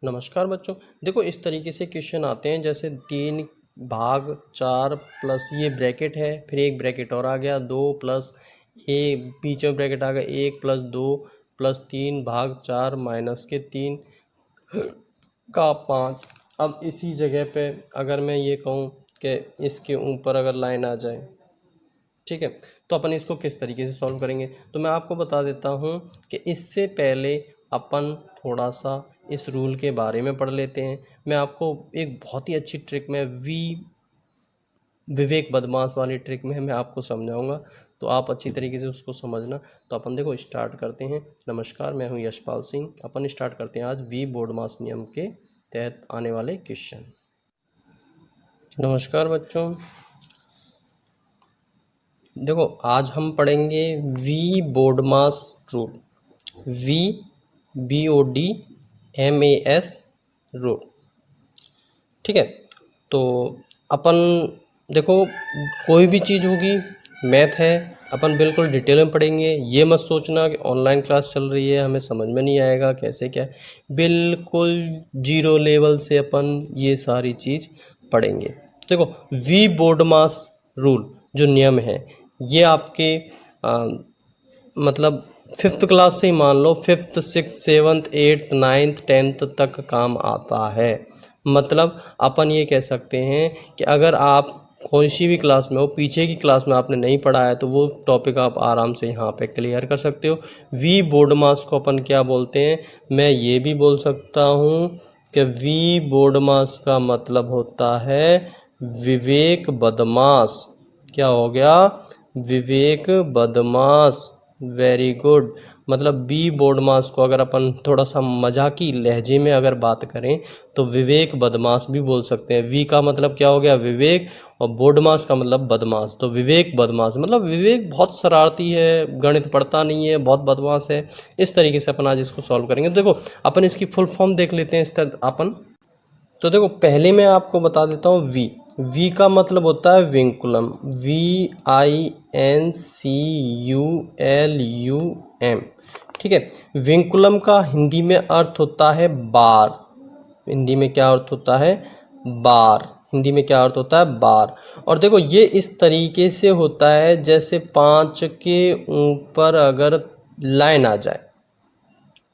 नमस्कार बच्चों, देखो इस तरीके से क्वेश्चन आते हैं जैसे 3/4 प्लस ये ब्रैकेट है, फिर एक ब्रैकेट और आ गया 2 प्लस एक बीच में ब्रैकेट आ गया 1 प्लस 2 प्लस 3/4 माइनस के 3 का 5। अब इसी जगह पे अगर मैं ये कहूँ कि इसके ऊपर अगर लाइन आ जाए, ठीक है, तो अपन इसको किस तरीके से सॉल्व करेंगे। तो मैं आपको बता देता हूँ कि इससे पहले अपन थोड़ा सा इस रूल के बारे में पढ़ लेते हैं। मैं आपको एक बहुत ही अच्छी ट्रिक में विवेक बदमाश वाली ट्रिक में मैं आपको समझाऊंगा, तो आप अच्छी तरीके से उसको समझना। तो अपन देखो स्टार्ट करते हैं। नमस्कार, मैं हूं यशपाल सिंह। अपन स्टार्ट करते हैं आज वी बोडमास नियम के तहत आने वाले क्वेश्चन। नमस्कार बच्चों, देखो आज हम पढ़ेंगे V BODMAS rule, VBODMAS rule, ठीक है। तो अपन देखो कोई भी चीज़ होगी, मैथ है, अपन बिल्कुल डिटेल में पढ़ेंगे। ये मत सोचना कि ऑनलाइन क्लास चल रही है हमें समझ में नहीं आएगा कैसे क्या है, बिल्कुल जीरो लेवल से अपन ये सारी चीज़ पढ़ेंगे। देखो वी बोडमास रूल जो नियम है ये आपके मतलब 5th क्लास से ही मान लो 5th 6th 7th 8th 9th 10th तक काम आता है। मतलब अपन ये कह सकते हैं कि अगर आप कोई सी भी क्लास में हो, पीछे की क्लास में आपने नहीं पढ़ा है, तो वो टॉपिक आप आराम से यहाँ पे क्लियर कर सकते हो। वी बोडमास को अपन क्या बोलते हैं, मैं ये भी बोल सकता हूँ कि वी बोडमास का मतलब होता है विवेक बदमाश। क्या हो गया, विवेक बदमाश। Very good. मतलब बी बोडमास को अगर अपन थोड़ा सा मजाकी लहजे में अगर बात करें तो विवेक बदमाश भी बोल सकते हैं। वी का मतलब क्या हो गया, विवेक, और बोडमास का मतलब बदमाश। तो विवेक बदमाश मतलब विवेक बहुत शरारती है, गणित पढ़ता नहीं है, बहुत बदमाश है। इस तरीके से अपन आज इसको सॉल्व करेंगे। देखो अपन इसकी फुल फॉर्म देख लेते हैं इस तरह अपन। तो देखो पहले मैं आपको बता देता हूँ वी का मतलब होता है विंकुलम, VINCULUM, ठीक है। विंकुलम का हिंदी में अर्थ होता है बार। हिंदी में क्या अर्थ होता है, बार। हिंदी में क्या अर्थ होता है, बार। और देखो ये इस तरीके से होता है जैसे 5 के ऊपर अगर लाइन आ जाए।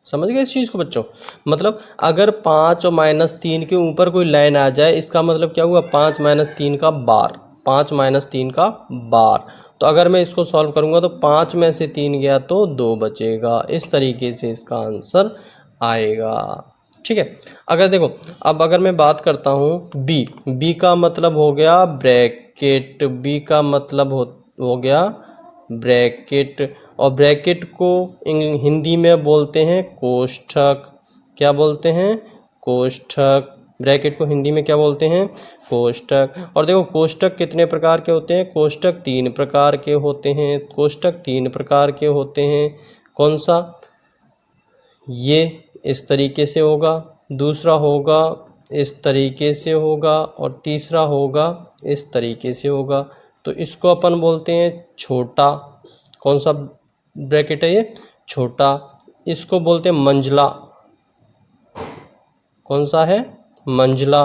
समझ गए इस चीज़ को बच्चों। मतलब अगर 5 और -3 के ऊपर कोई लाइन आ जाए, इसका मतलब क्या हुआ, 5 - 3 का बार, 5 - 3 का बार। तो अगर मैं इसको सॉल्व करूंगा तो 5 में से 3 गया तो 2 बचेगा। इस तरीके से इसका आंसर आएगा, ठीक है। अगर देखो अब अगर मैं बात करता हूँ बी का मतलब हो गया ब्रैकेट। बी का मतलब हो गया ब्रैकेट, और ब्रैकेट को हिंदी में बोलते हैं कोष्ठक। क्या बोलते हैं, कोष्ठक। ब्रैकेट को हिंदी में क्या बोलते हैं, कोष्ठक। और देखो कोष्ठक कितने प्रकार के होते हैं, कोष्ठक 3 प्रकार के होते हैं। कोष्ठक 3 प्रकार के होते हैं। कौन सा, ये इस तरीके से होगा, दूसरा होगा इस तरीके से होगा, और तीसरा होगा इस तरीके से होगा। तो इसको अपन बोलते हैं छोटा। कौन सा ब्रैकेट है ये, छोटा। इसको बोलते हैं मंझला। कौन सा है, मंझला।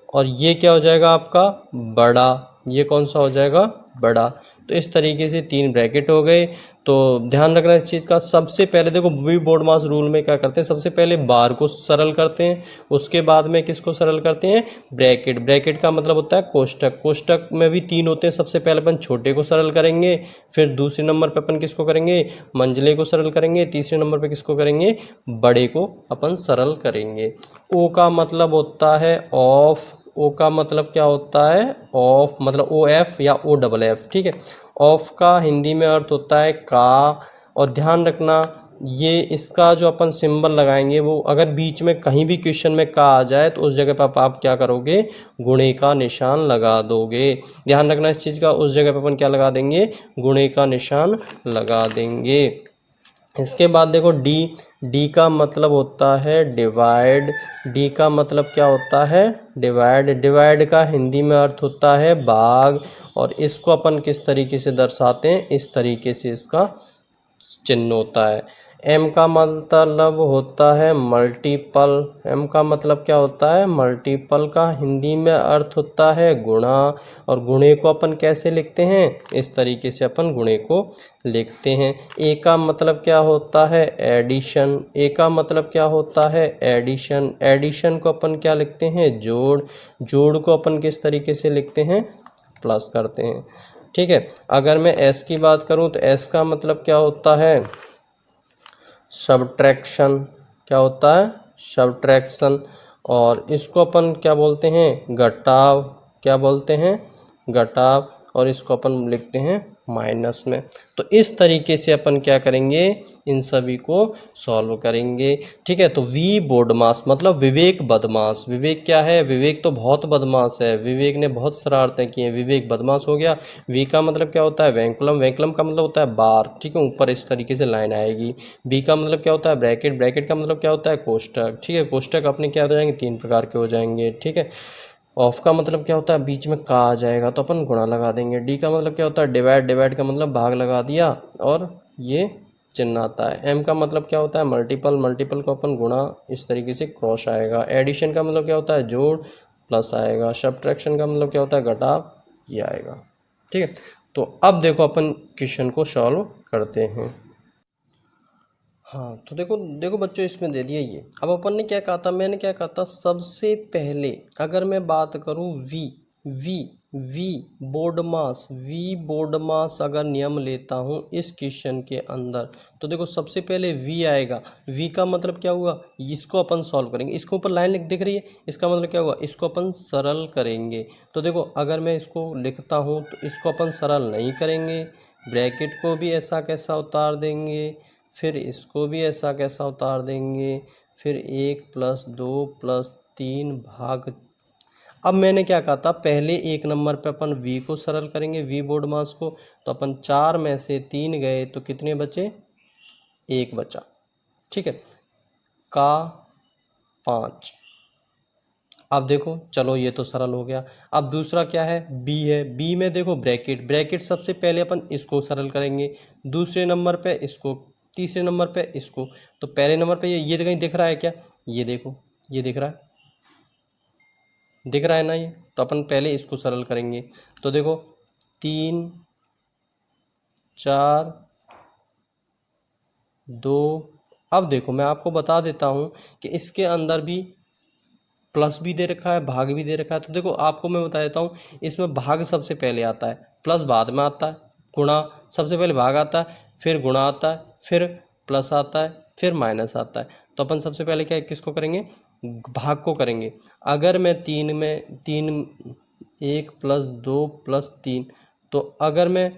और ये क्या हो जाएगा आपका, बड़ा। ये कौन सा हो जाएगा, बड़ा। तो इस तरीके से 3 ब्रैकेट हो गए। तो ध्यान रखना इस चीज़ का। सबसे पहले देखो वी बोडमास रूल में क्या करते हैं, सबसे पहले बार को सरल करते हैं, उसके बाद में किसको सरल करते हैं, ब्रैकेट। ब्रैकेट का मतलब होता है कोष्ठक। कोष्ठक में भी 3 होते हैं। सबसे पहले अपन छोटे को सरल करेंगे, फिर दूसरे नंबर पे अपन किसको करेंगे, मंझले को सरल करेंगे, तीसरे नंबर पे किसको करेंगे, बड़े को अपन सरल करेंगे। ओ का मतलब होता है ऑफ। ओ का मतलब क्या होता है, ऑफ, मतलब OF या OFF, ठीक है। ऑफ का हिंदी में अर्थ होता है का। और ध्यान रखना ये इसका जो अपन सिंबल लगाएंगे वो अगर बीच में कहीं भी क्वेश्चन में का आ जाए तो उस जगह पर आप क्या करोगे, गुणे का निशान लगा दोगे। ध्यान रखना इस चीज़ का, उस जगह पर अपन क्या लगा देंगे, गुणे का निशान लगा देंगे। इसके बाद देखो डी का मतलब होता है डिवाइड। डी का मतलब क्या होता है, डिवाइड। डिवाइड का हिंदी में अर्थ होता है भाग। और इसको अपन किस तरीके से दर्शाते हैं, इस तरीके से इसका चिन्ह होता है। एम का मतलब होता है मल्टीपल। एम का मतलब क्या होता है? मल्टीपल का हिंदी में अर्थ होता है गुणा। और गुणे को अपन कैसे लिखते हैं? इस तरीके से अपन गुणे को लिखते हैं। ए का मतलब क्या होता है? एडिशन। ए का मतलब क्या होता है? एडिशन। एडिशन को अपन क्या लिखते हैं? जोड़। जोड़ को अपन किस तरीके से लिखते हैं? प्लस करते हैं। ठीक है। अगर मैं एस की बात करूं तो एस का मतलब क्या होता है? सब्ट्रैक्शन। क्या होता है? सब्ट्रैक्शन। और इसको अपन क्या बोलते हैं? घटाव। क्या बोलते हैं? घटाव। और इसको अपन लिखते हैं माइनस में। तो इस तरीके से अपन क्या करेंगे? इन सभी को सॉल्व करेंगे। ठीक है। तो वी बोडमास मतलब विवेक बदमाश। विवेक क्या है? विवेक तो बहुत बदमाश है, विवेक ने बहुत शरारतें की हैं, विवेक बदमाश हो गया। वी का मतलब क्या होता है? वैंकुलम। वैंकुलम का मतलब होता है बार। ठीक है। ऊपर इस तरीके से लाइन आएगी। बी का मतलब क्या होता है? ब्रैकेट। ब्रैकेट का मतलब क्या होता है? कोष्टक। ठीक है। कोष्टक अपने क्या हो जाएंगे? 3 प्रकार के हो जाएंगे। ठीक है। ऑफ का मतलब क्या होता है? बीच में का आ जाएगा तो अपन गुणा लगा देंगे। डी का मतलब क्या होता है? डिवाइड। डिवाइड का मतलब भाग लगा दिया और ये चिन्ह आता है। एम का मतलब क्या होता है? मल्टीपल। मल्टीपल को अपन गुणा इस तरीके से क्रॉस आएगा। एडिशन का मतलब क्या होता है? जोड़ प्लस आएगा। सब्ट्रैक्शन का मतलब क्या होता है? घटाव। ये आएगा। ठीक है। तो अब देखो अपन क्वेश्चन को सॉल्व करते हैं। हाँ, तो देखो देखो बच्चों, इसमें दे दिया ये। अब अपन ने क्या कहा था? मैंने क्या कहा था? सबसे पहले अगर मैं बात करूं V V V board mass, V board mass अगर नियम लेता हूं इस क्वेश्चन के अंदर, तो देखो सबसे पहले वी आएगा। वी का मतलब क्या हुआ? इसको अपन सॉल्व करेंगे। इसको ऊपर लाइन दिख रही है, इसका मतलब क्या हुआ? इसको अपन सरल करेंगे। तो देखो अगर मैं इसको लिखता हूँ तो इसको अपन सरल नहीं करेंगे, ब्रैकेट को भी ऐसा कैसा उतार देंगे, फिर इसको भी ऐसा कैसा उतार देंगे, फिर 1 प्लस 2 प्लस 3 भाग। अब मैंने क्या कहा था? पहले 1 नंबर पे अपन v को सरल करेंगे, v बोर्ड मास को। तो अपन 4 में से 3 गए तो कितने बचे? 1 बचा। ठीक है। का 5। अब देखो चलो ये तो सरल हो गया। अब दूसरा क्या है? b है। b में देखो ब्रैकेट। ब्रैकेट सबसे पहले अपन इसको सरल करेंगे, दूसरे नंबर पे इसको, तीसरे नंबर पे इसको। तो पहले नंबर पे ये कहीं दिख रहा है क्या? ये देखो, ये दिख रहा है, दिख रहा है ना ये? तो अपन पहले इसको सरल करेंगे। तो देखो 3 4 2। अब देखो मैं आपको बता देता हूँ कि इसके अंदर भी प्लस भी दे रखा है, भाग भी दे रखा है। तो देखो आपको मैं बता देता हूँ, इसमें भाग सबसे पहले आता है, प्लस बाद में आता है, गुणा सबसे पहले भाग आता है, फिर गुणा आता है, फिर प्लस आता है, फिर माइनस आता है। तो अपन सबसे पहले क्या किसको करेंगे? भाग को करेंगे। अगर मैं 3 में 3 1 प्लस 2 प्लस 3, तो अगर मैं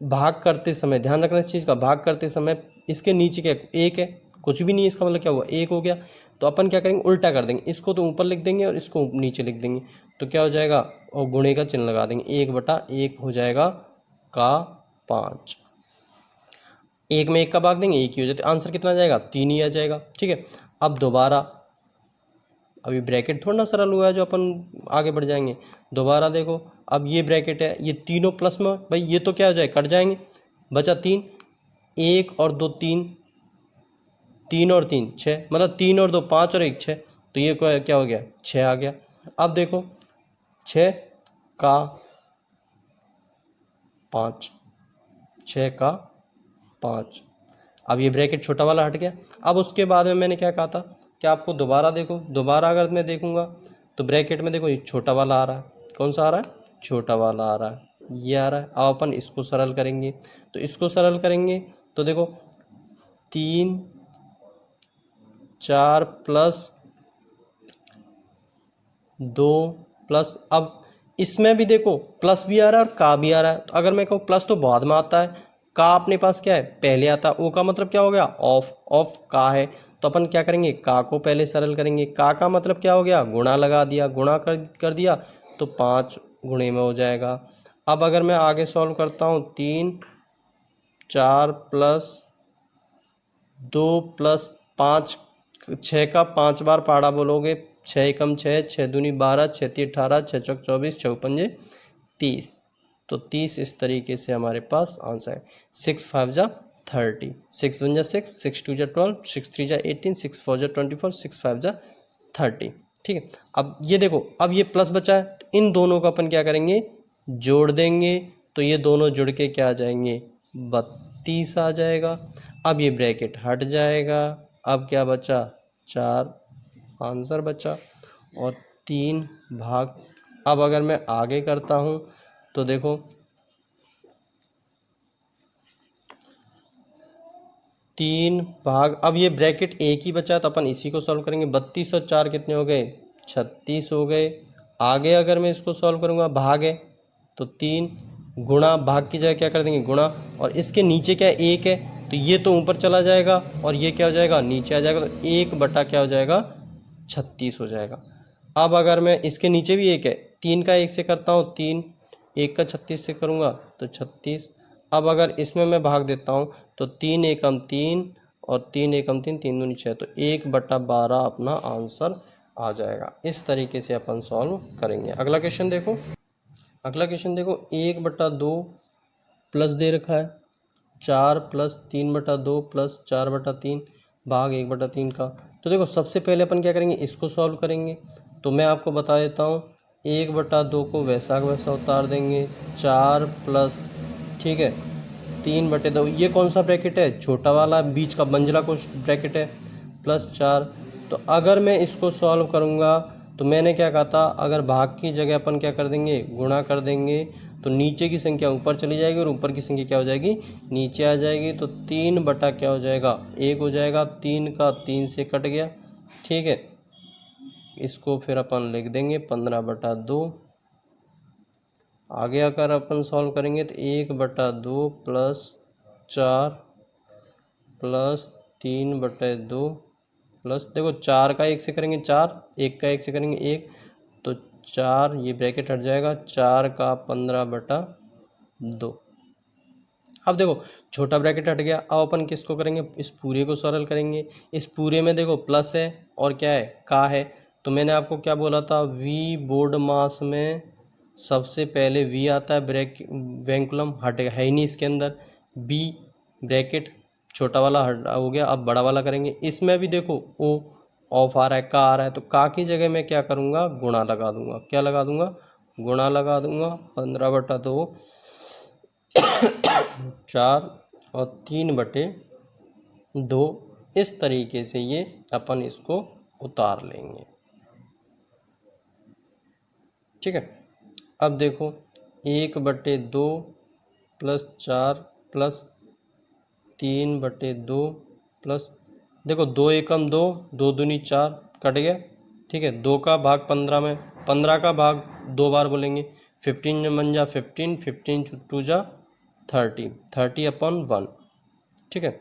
भाग करते समय ध्यान रखना इस चीज़ का, भाग करते समय इसके नीचे क्या एक है? कुछ भी नहीं है, इसका मतलब क्या हुआ? एक हो गया। तो अपन क्या करेंगे? उल्टा कर देंगे, इसको तो ऊपर लिख देंगे और इसको नीचे लिख देंगे। तो क्या हो जाएगा? और गुणे का चिन्ह लगा देंगे, 1/1 हो जाएगा का 5। एक में 1 का भाग देंगे, 1 ही हो जाता है। आंसर कितना आ जाएगा? 3 ही आ जाएगा। ठीक है। अब दोबारा, अभी ब्रैकेट थोड़ा ना सरल हुआ है जो अपन आगे बढ़ जाएंगे। दोबारा देखो, अब ये ब्रैकेट है, ये तीनों प्लस में, भाई ये तो क्या हो जाए? कट जाएंगे, बचा 3। 1 और 2 3, 3 और 3 6, मतलब 3 और 2 5 और 1 6। तो ये क्या हो गया? 6 आ गया। अब देखो 6 का 5, 6 का 5। अब ये ब्रैकेट छोटा वाला हट गया। अब उसके बाद में मैंने क्या कहा था कि आपको दोबारा देखो, दोबारा अगर मैं देखूंगा तो ब्रैकेट में देखो ये छोटा वाला आ रहा है। कौन सा आ रहा है? छोटा वाला आ रहा है, ये आ रहा है। अब अपन इसको सरल करेंगे। तो इसको सरल करेंगे तो देखो 3 4 प्लस 2 प्लस, अब इसमें भी देखो प्लस भी आ रहा है और का भी आ रहा है। तो अगर मैं कहूँ प्लस तो बाद में आता है, का अपने पास क्या है? पहले आता है। ओ का मतलब क्या हो गया? ऑफ। ऑफ का है तो अपन क्या करेंगे? का को पहले सरल करेंगे। का मतलब क्या हो गया? गुणा लगा दिया, गुणा कर दिया तो 5 गुणे में हो जाएगा। अब अगर मैं आगे सॉल्व करता हूँ, 3 4 प्लस 2 प्लस 5, 6 का 5 बार पहाड़ा बोलोगे, 6 एकम 6, 6 दूनी 12, 6 ती 18, 6 चौक 24, 6 पंजे 30। तो 30 इस तरीके से हमारे पास आंसर है। 6 5 जा 30, 6 1 जा 6, 6 2 जा 12, 6 3 जा 18, 6 4 जा 24, 6 5 जा 30। ठीक है, अब ये देखो, अब ये प्लस बचा है, तो इन दोनों को अपन क्या करेंगे, जोड़ देंगे, तो ये दोनों जुड़ के क्या आ जाएंगे, 32 आ जाएगा। अब ये ब्रैकेट हट जाएगा, अब क्या बचा, 4 आंसर बचा और 3 भाग। अब अगर मैं आगे करता हूँ तो देखो 3 भाग, अब ये ब्रैकेट एक ही बचा तो अपन इसी को सॉल्व करेंगे। 32 और 4 कितने हो गए, 36 हो गए। आगे अगर मैं इसको सॉल्व करूँगा, भाग है तो 3, गुणा, भाग की जगह क्या कर देंगे गुणा, और इसके नीचे क्या है, 1 है, तो ये तो ऊपर चला जाएगा और ये क्या हो जाएगा, नीचे आ जाएगा, तो 1 बटा क्या हो जाएगा, 36 हो जाएगा। अब अगर मैं इसके नीचे भी 1 है, 3 का 1 से करता हूँ 3, 1 का 36 से करूँगा तो 36। अब अगर इसमें मैं भाग देता हूँ तो 3 एकम 3 और 3 एकम 3, 3 दूनी 6, तो 1/12 अपना आंसर आ जाएगा। इस तरीके से अपन सॉल्व करेंगे। अगला क्वेश्चन देखो, अगला क्वेश्चन देखो, 1/2 प्लस दे रखा है, 4 प्लस 3/2 प्लस 4/3 भाग 1/3 का। तो देखो सबसे पहले अपन क्या करेंगे, इसको सॉल्व करेंगे। तो मैं आपको बता देता हूँ, 1/2 को वैसा का वैसा उतार देंगे, 4 प्लस, ठीक है, 3/2, ये कौन सा ब्रैकेट है, छोटा वाला, बीच का मंझला को ब्रैकेट है, प्लस 4। तो अगर मैं इसको सॉल्व करूँगा तो मैंने क्या कहा था, अगर भाग की जगह अपन क्या कर देंगे, गुणा कर देंगे, तो नीचे की संख्या ऊपर चली जाएगी और ऊपर की संख्या क्या हो जाएगी, नीचे आ जाएगी। तो 3 बटा क्या हो जाएगा, 1 हो जाएगा। 3 का 3 से कट गया, ठीक है। इसको फिर अपन लिख देंगे 15/2। आगे अगर अपन सॉल्व करेंगे तो 1/2 प्लस 4 प्लस 3/2 प्लस, देखो 4 का 1 से करेंगे 4, 1 का 1 से करेंगे 1, तो 4, ये ब्रैकेट हट जाएगा, 4 का 15/2। अब देखो छोटा ब्रैकेट हट गया, अब अपन किसको करेंगे, इस पूरे को सरल करेंगे। इस पूरे में देखो प्लस है और क्या है, का है। तो मैंने आपको क्या बोला था, वी बोर्ड मास में सबसे पहले वी आता है, वेंकुलम हटेगा, है ही नहीं इसके अंदर। बी ब्रैकेट छोटा वाला हट हो गया, अब बड़ा वाला करेंगे। इसमें भी देखो ओ ऑफ आ रहा है, का आ रहा है, तो का की जगह मैं क्या करूँगा, गुणा लगा दूंगा। क्या लगा दूंगा, गुणा लगा दूंगा। 15/2 4 और 3/2, इस तरीके से ये अपन इसको उतार लेंगे, ठीक है। अब देखो 1/2 प्लस 4 प्लस 3/2 प्लस, देखो 2 एकम 2, 2 दूनी 4, कट गया, ठीक है। 2 का भाग 15 में, 15 का भाग 2 बार बोलेंगे, 15 1 जा 15, 15 2 जा 30, 30/1, ठीक है।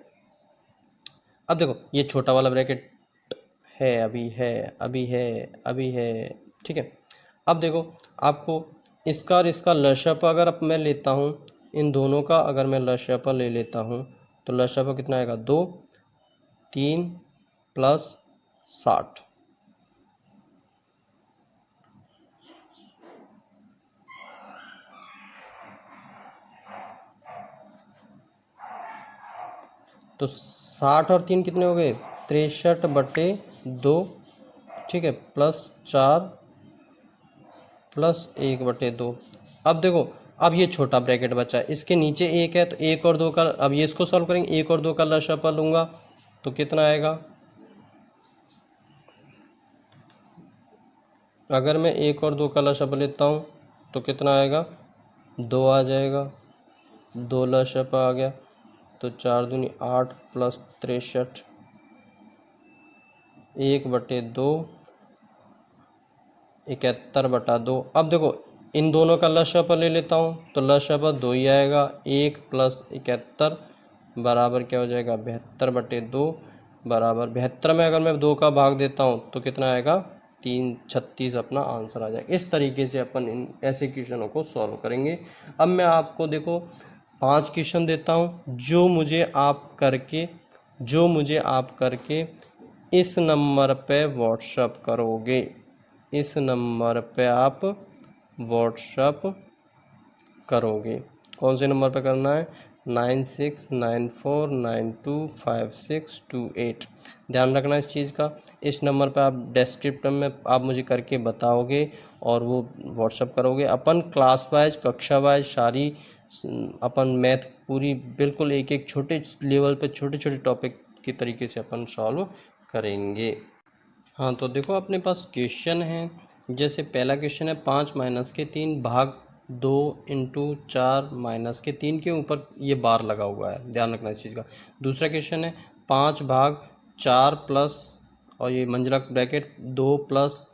अब देखो ये छोटा वाला ब्रैकेट है, अभी है, अभी है, अभी है, ठीक है। अब देखो आपको इसका और इसका लसापा अगर अब मैं लेता हूँ, इन दोनों का अगर मैं लसापा ले लेता हूँ तो लसापा कितना आएगा, 2 3 प्लस 60, तो 60 और 3 कितने हो गए, 63/2, ठीक है, प्लस 4 प्लस 1/2। अब देखो अब ये छोटा ब्रैकेट बचा है, इसके नीचे 1 है, तो 1 और 2 का, अब ये इसको सॉल्व करेंगे, 1 और 2 का लसापा लूँगा तो कितना आएगा, अगर मैं 1 और 2 का लसापा लेता हूँ तो कितना आएगा, 2 आ जाएगा। 2 लसापा आ गया तो 4 दूनी 8 प्लस 63, 1/2, 71/2। अब देखो इन दोनों का लसापा ले लेता हूँ तो लसापा 2 ही आएगा, 1 प्लस 71 बराबर क्या हो जाएगा, 72/2 बराबर 72 में अगर मैं 2 का भाग देता हूँ तो कितना आएगा, 336 अपना आंसर आ जाएगा। इस तरीके से अपन इन ऐसे क्वेश्चनों को सॉल्व करेंगे। अब मैं आपको देखो 5 क्वेश्चन देता हूँ जो मुझे आप करके इस नंबर पे व्हाट्सअप करोगे, इस नंबर पे आप व्हाट्सअप करोगे। कौन से नंबर पे करना है, 9694925628। ध्यान रखना इस चीज़ का। इस नंबर पे आप डिस्क्रिप्शन में आप मुझे करके बताओगे और वो व्हाट्सअप करोगे। अपन क्लास वाइज कक्षा वाइज सारी अपन मैथ पूरी बिल्कुल एक एक छोटे लेवल पे छोटे छोटे टॉपिक के तरीके से अपन सॉल्व करेंगे। हाँ तो देखो अपने पास क्वेश्चन है। जैसे पहला क्वेश्चन है 5 माइनस के 3 भाग 2 इंटू 4 माइनस के 3 के ऊपर ये बार लगा हुआ है, ध्यान रखना इस चीज़ का। दूसरा क्वेश्चन है 5 भाग 4 प्लस और ये मंझला ब्रैकेट 2 प्लस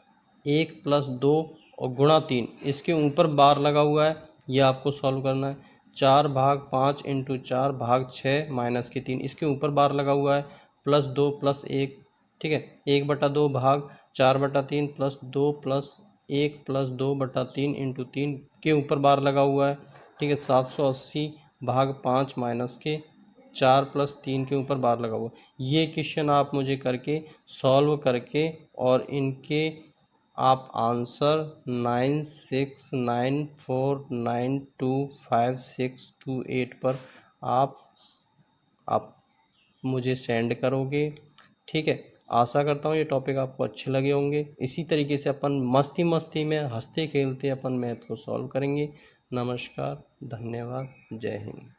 1 प्लस 2 और गुणा 3, इसके ऊपर बार लगा हुआ है, ये आपको सॉल्व करना है। 4 भाग 5 इंटू 4 भाग 6 माइनस के 3, इसके ऊपर बार लगा हुआ है, प्लस 2 प्लस 1, ठीक है। 1/2 भाग 4/3 प्लस 2 प्लस 1 प्लस 2/3 इंटू 3 के ऊपर बार लगा हुआ है, ठीक है। 780 भाग 5 माइनस के 4 प्लस 3 के ऊपर बार लगा हुआ है। ये क्वेश्चन आप मुझे करके सॉल्व करके और इनके आप आंसर 9694925628 पर आप मुझे सेंड करोगे, ठीक है। आशा करता हूँ ये टॉपिक आपको अच्छे लगे होंगे। इसी तरीके से अपन मस्ती मस्ती में हंसते खेलते अपन मैथ को सॉल्व करेंगे। नमस्कार, धन्यवाद, जय हिंद।